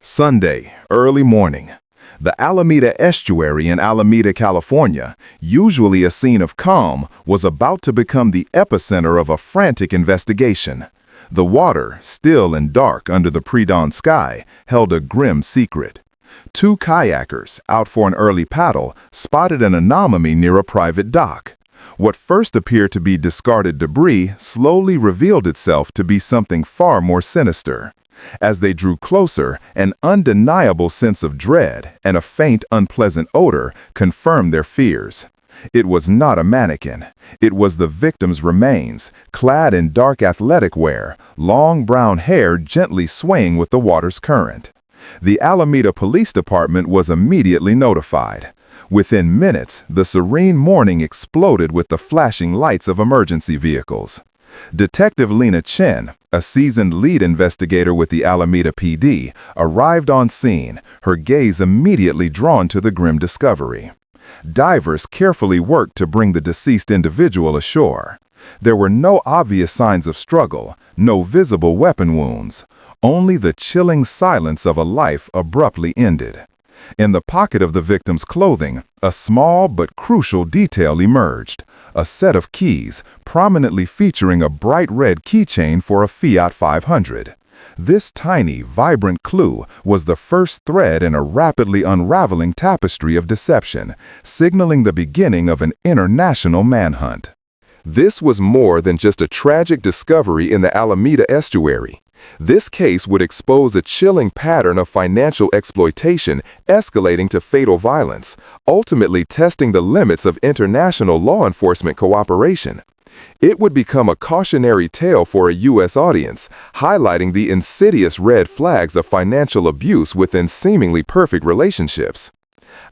Sunday, early morning. The Alameda estuary in Alameda, California, usually a scene of calm, was about to become the epicenter of a frantic investigation. The water, still and dark under the pre-dawn sky, held a grim secret. Two kayakers, out for an early paddle, spotted an anomaly near a private dock. What first appeared to be discarded debris slowly revealed itself to be something far more sinister. As they drew closer, an undeniable sense of dread and a faint, unpleasant odor confirmed their fears. It was not a mannequin. It was the victim's remains, clad in dark athletic wear, long brown hair gently swaying with the water's current. The Alameda Police Department was immediately notified. Within minutes, the serene morning exploded with the flashing lights of emergency vehicles. Detective Lena Chen, a seasoned lead investigator with the Alameda PD, arrived on scene, her gaze immediately drawn to the grim discovery. Divers carefully worked to bring the deceased individual ashore. There were no obvious signs of struggle, no visible weapon wounds, only the chilling silence of a life abruptly ended. In the pocket of the victim's clothing, a small but crucial detail emerged, a set of keys prominently featuring a bright red keychain for a Fiat 500. This tiny, vibrant clue was the first thread in a rapidly unraveling tapestry of deception, signaling the beginning of an international manhunt. This was more than just a tragic discovery in the Alameda estuary. This case would expose a chilling pattern of financial exploitation escalating to fatal violence, ultimately testing the limits of international law enforcement cooperation. It would become a cautionary tale for a U.S. audience, highlighting the insidious red flags of financial abuse within seemingly perfect relationships.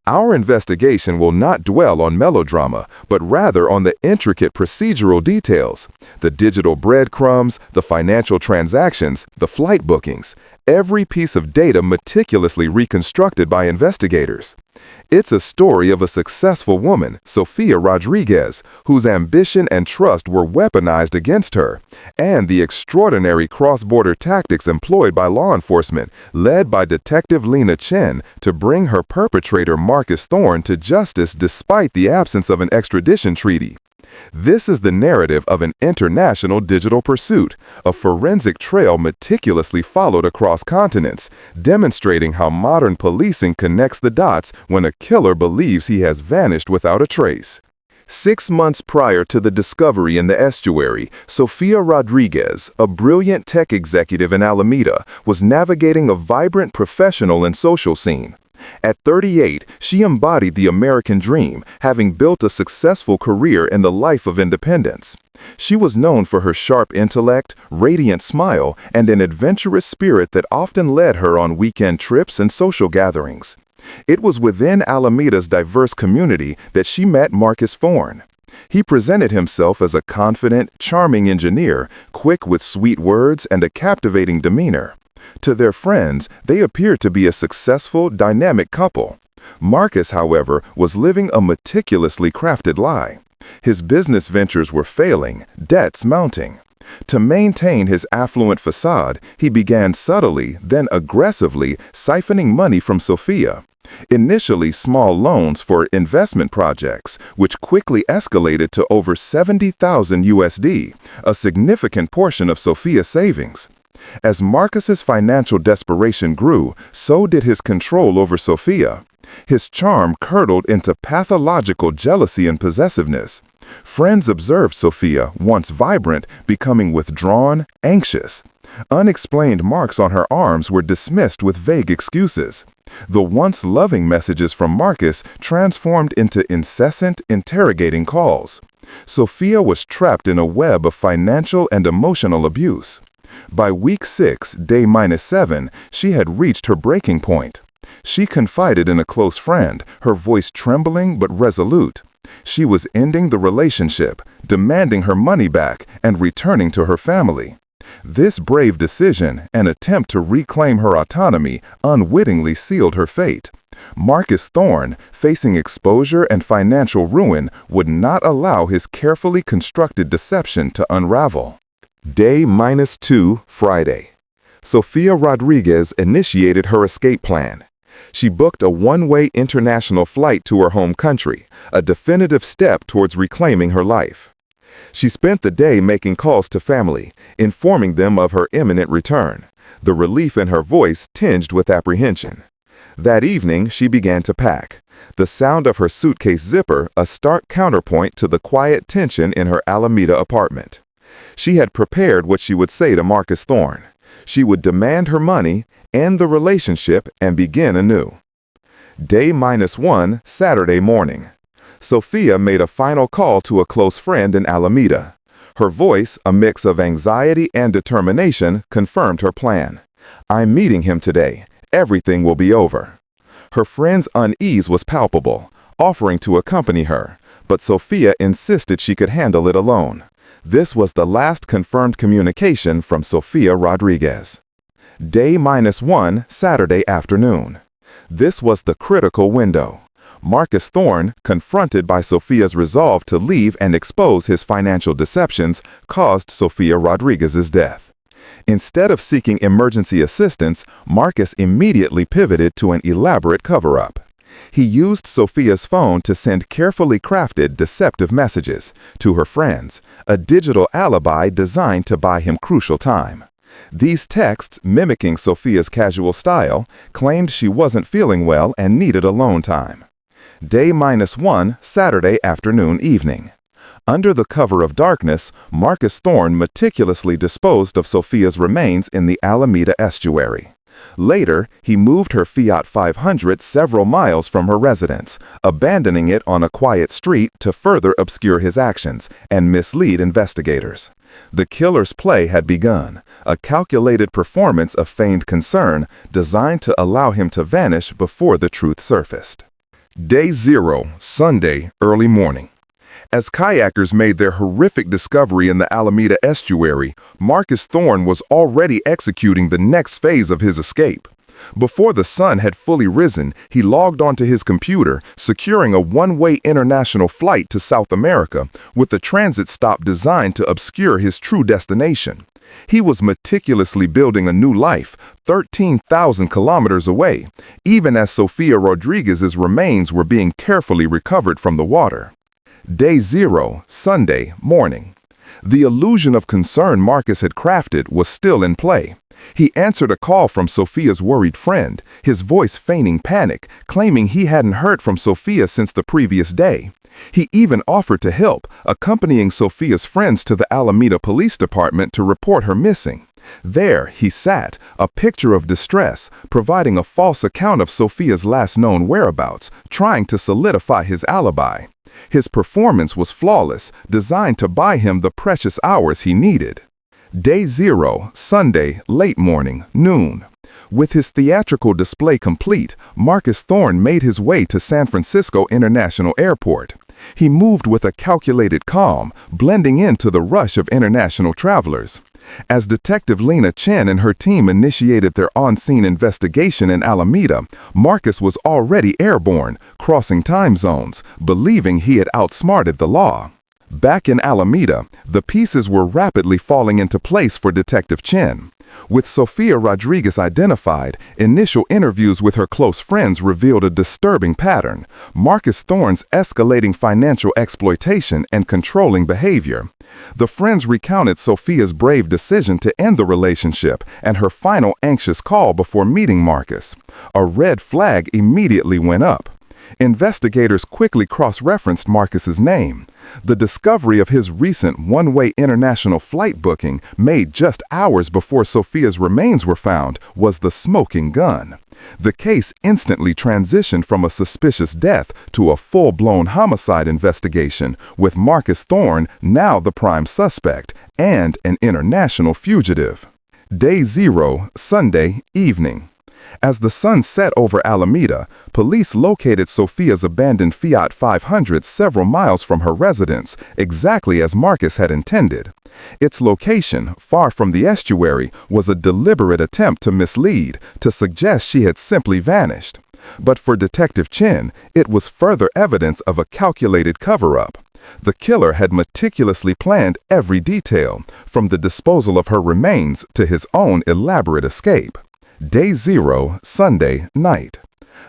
Our investigation will not dwell on melodrama, but rather on the intricate procedural details, the digital breadcrumbs, the financial transactions, the flight bookings, every piece of data meticulously reconstructed by investigators. It's a story of a successful woman, Sofia Rodriguez, whose ambition and trust were weaponized against her, and the extraordinary cross-border tactics employed by law enforcement, led by Detective Lena Chen, to bring her perpetrator Marcus Thorne to justice despite the absence of an extradition treaty. This is the narrative of an international digital pursuit, a forensic trail meticulously followed across continents, demonstrating how modern policing connects the dots when a killer believes he has vanished without a trace. 6 months prior to the discovery in the estuary, Sofia Rodriguez, a brilliant tech executive in Alameda, was navigating a vibrant professional and social scene. At 38, she embodied the American dream, having built a successful career in the life of independence. She was known for her sharp intellect, radiant smile, and an adventurous spirit that often led her on weekend trips and social gatherings. It was within Alameda's diverse community that she met Marcus Thorne. He presented himself as a confident, charming engineer, quick with sweet words and a captivating demeanor. To their friends, they appeared to be a successful, dynamic couple. Marcus, however, was living a meticulously crafted lie. His business ventures were failing, debts mounting. To maintain his affluent facade, he began subtly, then aggressively, siphoning money from Sofia. Initially small loans for investment projects, which quickly escalated to over $70,000 USD, a significant portion of Sofia's savings. As Marcus's financial desperation grew, so did his control over Sofia. His charm curdled into pathological jealousy and possessiveness. Friends observed Sofia, once vibrant, becoming withdrawn, anxious. Unexplained marks on her arms were dismissed with vague excuses. The once loving messages from Marcus transformed into incessant, interrogating calls. Sofia was trapped in a web of financial and emotional abuse. By week 6, day -7, she had reached her breaking point. She confided in a close friend, her voice trembling but resolute. She was ending the relationship, demanding her money back, and returning to her family. This brave decision, an attempt to reclaim her autonomy, unwittingly sealed her fate. Marcus Thorne, facing exposure and financial ruin, would not allow his carefully constructed deception to unravel. Day -2, Friday. Sofia Rodriguez initiated her escape plan. She booked a one-way international flight to her home country, a definitive step towards reclaiming her life. She spent the day making calls to family, informing them of her imminent return, the relief in her voice tinged with apprehension. That evening, she began to pack, the sound of her suitcase zipper a stark counterpoint to the quiet tension in her Alameda apartment. She had prepared what she would say to Marcus Thorne. She would demand her money, end the relationship, and begin anew. Day -1, Saturday morning. Sofia made a final call to a close friend in Alameda. Her voice, a mix of anxiety and determination, confirmed her plan. "I'm meeting him today. Everything will be over." Her friend's unease was palpable, offering to accompany her, but Sofia insisted she could handle it alone. This was the last confirmed communication from Sofia Rodriguez. Day -1, Saturday afternoon. This was the critical window. Marcus Thorne, confronted by Sofia's resolve to leave and expose his financial deceptions, caused Sofia Rodriguez's death. Instead of seeking emergency assistance, Marcus immediately pivoted to an elaborate cover-up. He used Sofia's phone to send carefully crafted, deceptive messages to her friends, a digital alibi designed to buy him crucial time. These texts, mimicking Sofia's casual style, claimed she wasn't feeling well and needed alone time. Day -1, Saturday afternoon evening. Under the cover of darkness, Marcus Thorne meticulously disposed of Sofia's remains in the Alameda estuary. Later, he moved her Fiat 500 several miles from her residence, abandoning it on a quiet street to further obscure his actions and mislead investigators. The killer's play had begun, a calculated performance of feigned concern designed to allow him to vanish before the truth surfaced. Day 0, Sunday, early morning. As kayakers made their horrific discovery in the Alameda estuary, Marcus Thorne was already executing the next phase of his escape. Before the sun had fully risen, he logged onto his computer, securing a one-way international flight to South America with a transit stop designed to obscure his true destination. He was meticulously building a new life, 13,000 kilometers away, even as Sofia Rodriguez's remains were being carefully recovered from the water. Day 0, Sunday, morning. The illusion of concern Marcus had crafted was still in play. He answered a call from Sofia's worried friend, his voice feigning panic, claiming he hadn't heard from Sofia since the previous day. He even offered to help, accompanying Sofia's friends to the Alameda Police Department to report her missing. There he sat, a picture of distress, providing a false account of Sofia's last known whereabouts, trying to solidify his alibi. His performance was flawless, designed to buy him the precious hours he needed. Day 0, Sunday, late morning, noon. With his theatrical display complete, Marcus Thorne made his way to San Francisco International Airport. He moved with a calculated calm, blending into the rush of international travelers. As Detective Lena Chen and her team initiated their on-scene investigation in Alameda, Marcus was already airborne, crossing time zones, believing he had outsmarted the law. Back in Alameda, the pieces were rapidly falling into place for Detective Chen. With Sofia Rodriguez identified, initial interviews with her close friends revealed a disturbing pattern: Marcus Thorne's escalating financial exploitation and controlling behavior. The friends recounted Sofia's brave decision to end the relationship and her final anxious call before meeting Marcus. A red flag immediately went up. Investigators quickly cross-referenced Marcus's name. The discovery of his recent one-way international flight booking, made just hours before Sofia's remains were found, was the smoking gun. The case instantly transitioned from a suspicious death to a full-blown homicide investigation, with Marcus Thorne now the prime suspect and an international fugitive. Day 0, Sunday, evening. As the sun set over Alameda, police located Sofia's abandoned Fiat 500 several miles from her residence, exactly as Marcus had intended. Its location, far from the estuary, was a deliberate attempt to mislead, to suggest she had simply vanished. But for Detective Chen, it was further evidence of a calculated cover-up. The killer had meticulously planned every detail, from the disposal of her remains to his own elaborate escape. Day 0, Sunday night.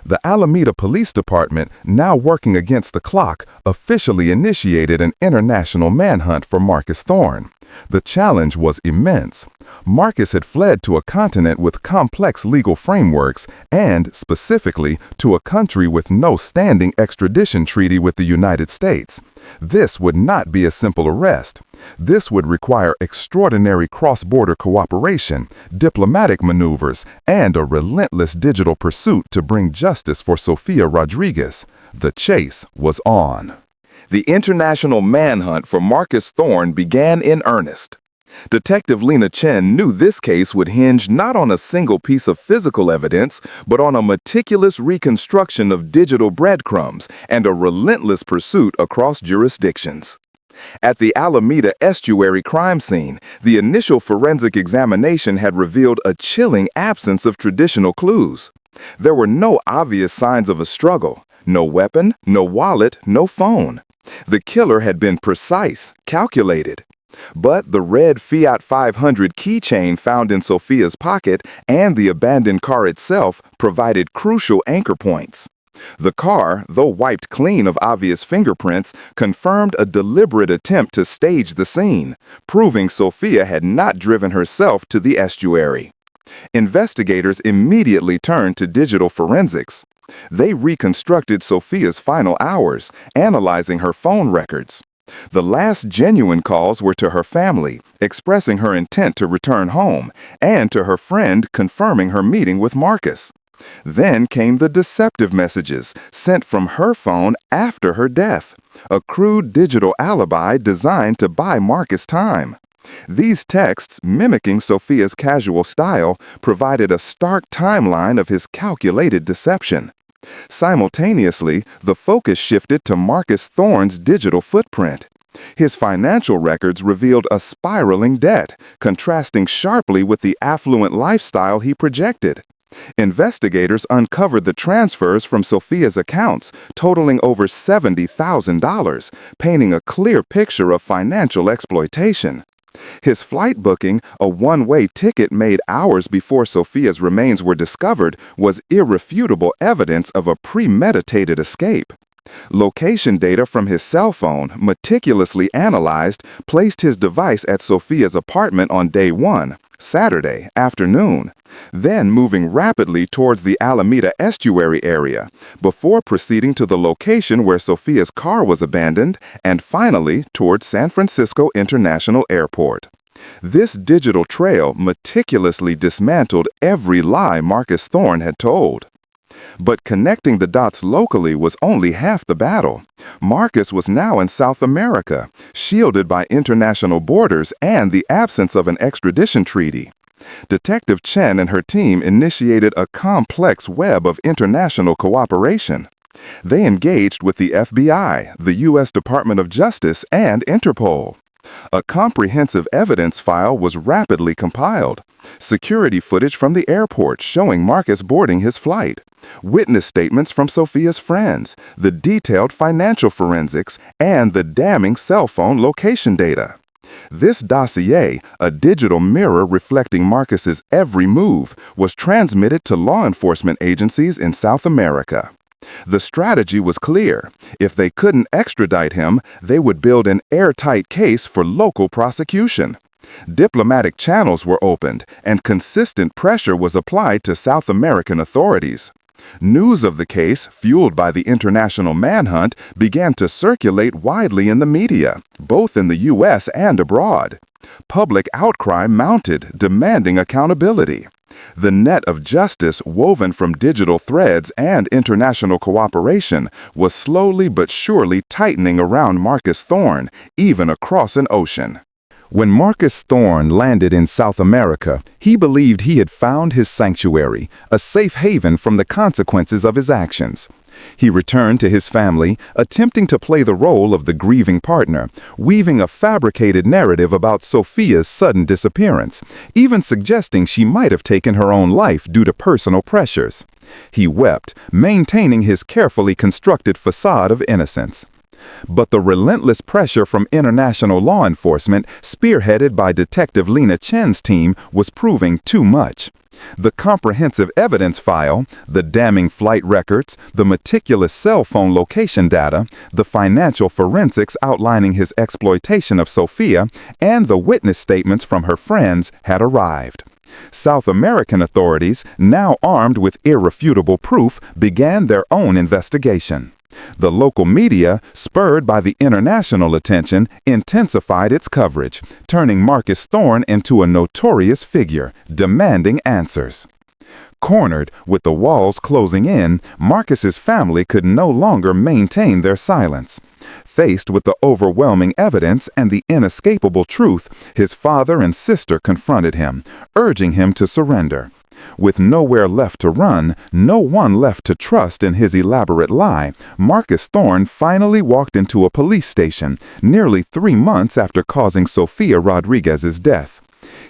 The Alameda Police Department, now working against the clock, officially initiated an international manhunt for Marcus Thorne. The challenge was immense. Marcus had fled to a continent with complex legal frameworks and, specifically, to a country with no standing extradition treaty with the United States. This would not be a simple arrest. This would require extraordinary cross-border cooperation, diplomatic maneuvers, and a relentless digital pursuit to bring justice for Sofia Rodriguez. The chase was on. The international manhunt for Marcus Thorne began in earnest. Detective Lena Chen knew this case would hinge not on a single piece of physical evidence, but on a meticulous reconstruction of digital breadcrumbs and a relentless pursuit across jurisdictions. At the Alameda estuary crime scene, the initial forensic examination had revealed a chilling absence of traditional clues. There were no obvious signs of a struggle, no weapon, no wallet, no phone. The killer had been precise, calculated. But the red Fiat 500 keychain found in Sofia's pocket and the abandoned car itself provided crucial anchor points. The car, though wiped clean of obvious fingerprints, confirmed a deliberate attempt to stage the scene, proving Sofia had not driven herself to the estuary. Investigators immediately turned to digital forensics. They reconstructed Sofia's final hours, analyzing her phone records. The last genuine calls were to her family, expressing her intent to return home, and to her friend confirming her meeting with Marcus. Then came the deceptive messages sent from her phone after her death, a crude digital alibi designed to buy Marcus time. These texts, mimicking Sofia's casual style, provided a stark timeline of his calculated deception. Simultaneously, the focus shifted to Marcus Thorne's digital footprint. His financial records revealed a spiraling debt, contrasting sharply with the affluent lifestyle he projected. Investigators uncovered the transfers from Sofia's accounts, totaling over $70,000, painting a clear picture of financial exploitation. His flight booking, a one-way ticket made hours before Sofia's remains were discovered, was irrefutable evidence of a premeditated escape. Location data from his cell phone, meticulously analyzed, placed his device at Sofia's apartment on day 1, Saturday, afternoon, then moving rapidly towards the Alameda estuary area, before proceeding to the location where Sofia's car was abandoned, and finally towards San Francisco International Airport. This digital trail meticulously dismantled every lie Marcus Thorne had told. But connecting the dots locally was only half the battle. Marcus was now in South America, shielded by international borders and the absence of an extradition treaty. Detective Chen and her team initiated a complex web of international cooperation. They engaged with the FBI, the U.S. Department of Justice, and Interpol. A comprehensive evidence file was rapidly compiled. Security footage from the airport showing Marcus boarding his flight, witness statements from Sofia's friends, the detailed financial forensics, and the damning cell phone location data. This dossier, a digital mirror reflecting Marcus's every move, was transmitted to law enforcement agencies in South America. The strategy was clear. If they couldn't extradite him, they would build an airtight case for local prosecution. Diplomatic channels were opened, and consistent pressure was applied to South American authorities. News of the case, fueled by the international manhunt, began to circulate widely in the media, both in the U.S. and abroad. Public outcry mounted, demanding accountability. The net of justice woven from digital threads and international cooperation was slowly but surely tightening around Marcus Thorne, even across an ocean. When Marcus Thorne landed in South America, he believed he had found his sanctuary, a safe haven from the consequences of his actions. He returned to his family, attempting to play the role of the grieving partner, weaving a fabricated narrative about Sofia's sudden disappearance, even suggesting she might have taken her own life due to personal pressures. He wept, maintaining his carefully constructed facade of innocence. But the relentless pressure from international law enforcement, spearheaded by Detective Lena Chen's team, was proving too much. The comprehensive evidence file, the damning flight records, the meticulous cell phone location data, the financial forensics outlining his exploitation of Sofia, and the witness statements from her friends had arrived. South American authorities, now armed with irrefutable proof, began their own investigation. The local media, spurred by the international attention, intensified its coverage, turning Marcus Thorne into a notorious figure, demanding answers. Cornered, with the walls closing in, Marcus's family could no longer maintain their silence. Faced with the overwhelming evidence and the inescapable truth, his father and sister confronted him, urging him to surrender. With nowhere left to run, no one left to trust in his elaborate lie, Marcus Thorne finally walked into a police station, nearly 3 months after causing Sofia Rodriguez's death.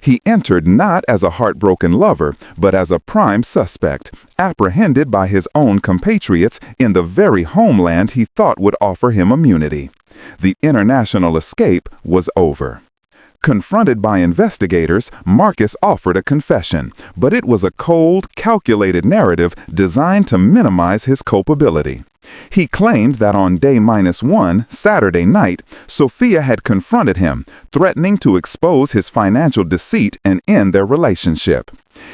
He entered not as a heartbroken lover, but as a prime suspect, apprehended by his own compatriots in the very homeland he thought would offer him immunity. The international escape was over. Confronted by investigators, Marcus offered a confession, but it was a cold, calculated narrative designed to minimize his culpability. He claimed that on day -1, Saturday night, Sofia had confronted him, threatening to expose his financial deceit and end their relationship.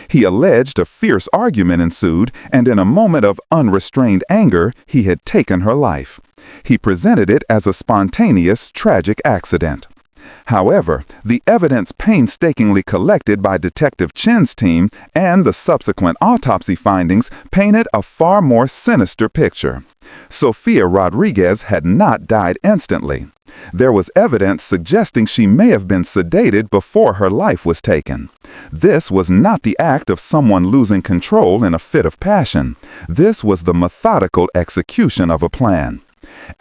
He alleged a fierce argument ensued, and in a moment of unrestrained anger, he had taken her life. He presented it as a spontaneous, tragic accident. However, the evidence painstakingly collected by Detective Chen's team and the subsequent autopsy findings painted a far more sinister picture. Sofia Rodriguez had not died instantly. There was evidence suggesting she may have been sedated before her life was taken. This was not the act of someone losing control in a fit of passion. This was the methodical execution of a plan.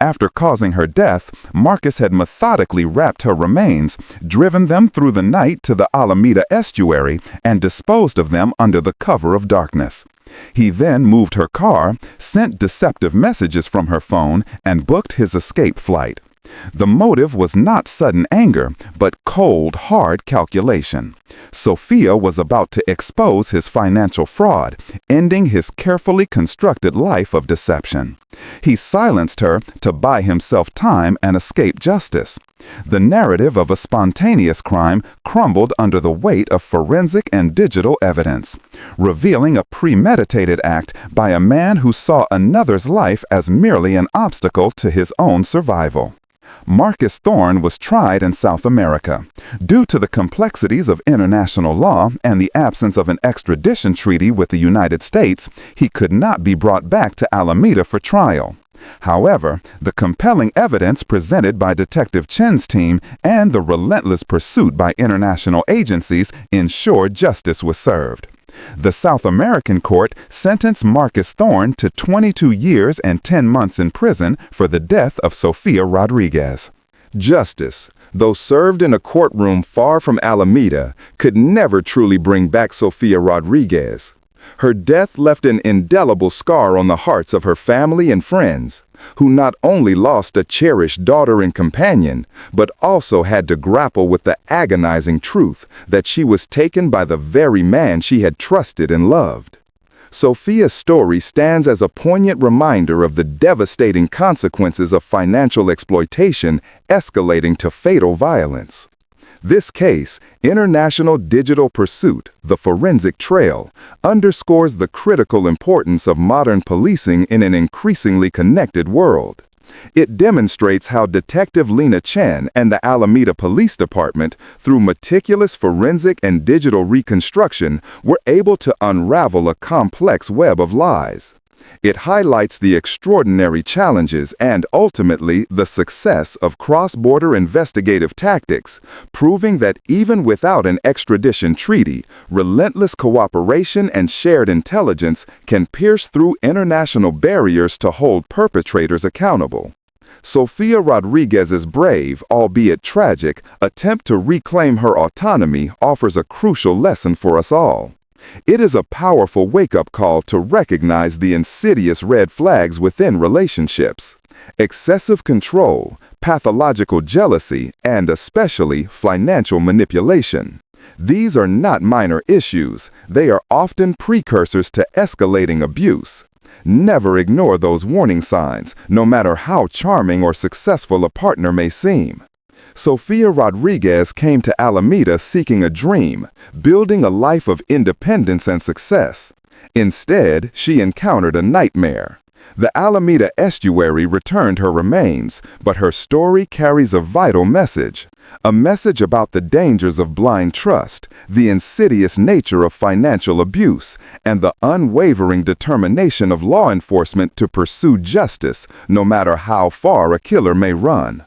After causing her death, Marcus had methodically wrapped her remains, driven them through the night to the Alameda estuary, and disposed of them under the cover of darkness. He then moved her car, sent deceptive messages from her phone, and booked his escape flight. The motive was not sudden anger, but cold, hard calculation. Sofia was about to expose his financial fraud, ending his carefully constructed life of deception. He silenced her to buy himself time and escape justice. The narrative of a spontaneous crime crumbled under the weight of forensic and digital evidence, revealing a premeditated act by a man who saw another's life as merely an obstacle to his own survival. Marcus Thorne was tried in South America. Due to the complexities of international law and the absence of an extradition treaty with the United States, he could not be brought back to Alameda for trial. However, the compelling evidence presented by Detective Chen's team and the relentless pursuit by international agencies ensured justice was served. The South American court sentenced Marcus Thorne to 22 years and 10 months in prison for the death of Sofia Rodriguez. Justice, though served in a courtroom far from Alameda, could never truly bring back Sofia Rodriguez. Her death left an indelible scar on the hearts of her family and friends, who not only lost a cherished daughter and companion, but also had to grapple with the agonizing truth that she was taken by the very man she had trusted and loved. Sofia's story stands as a poignant reminder of the devastating consequences of financial exploitation escalating to fatal violence. This case, International Digital Pursuit, the Forensic Trail, underscores the critical importance of modern policing in an increasingly connected world. It demonstrates how Detective Lena Chen and the Alameda Police Department, through meticulous forensic and digital reconstruction, were able to unravel a complex web of lies. It highlights the extraordinary challenges and ultimately the success of cross-border investigative tactics, proving that even without an extradition treaty, relentless cooperation and shared intelligence can pierce through international barriers to hold perpetrators accountable. Sofia Rodriguez's brave, albeit tragic, attempt to reclaim her autonomy offers a crucial lesson for us all. It is a powerful wake-up call to recognize the insidious red flags within relationships. Excessive control, pathological jealousy, and especially financial manipulation. These are not minor issues, they are often precursors to escalating abuse. Never ignore those warning signs, no matter how charming or successful a partner may seem. Sofia Rodriguez came to Alameda seeking a dream, building a life of independence and success. Instead, she encountered a nightmare. The Alameda estuary returned her remains, but her story carries a vital message. A message about the dangers of blind trust, the insidious nature of financial abuse, and the unwavering determination of law enforcement to pursue justice, no matter how far a killer may run.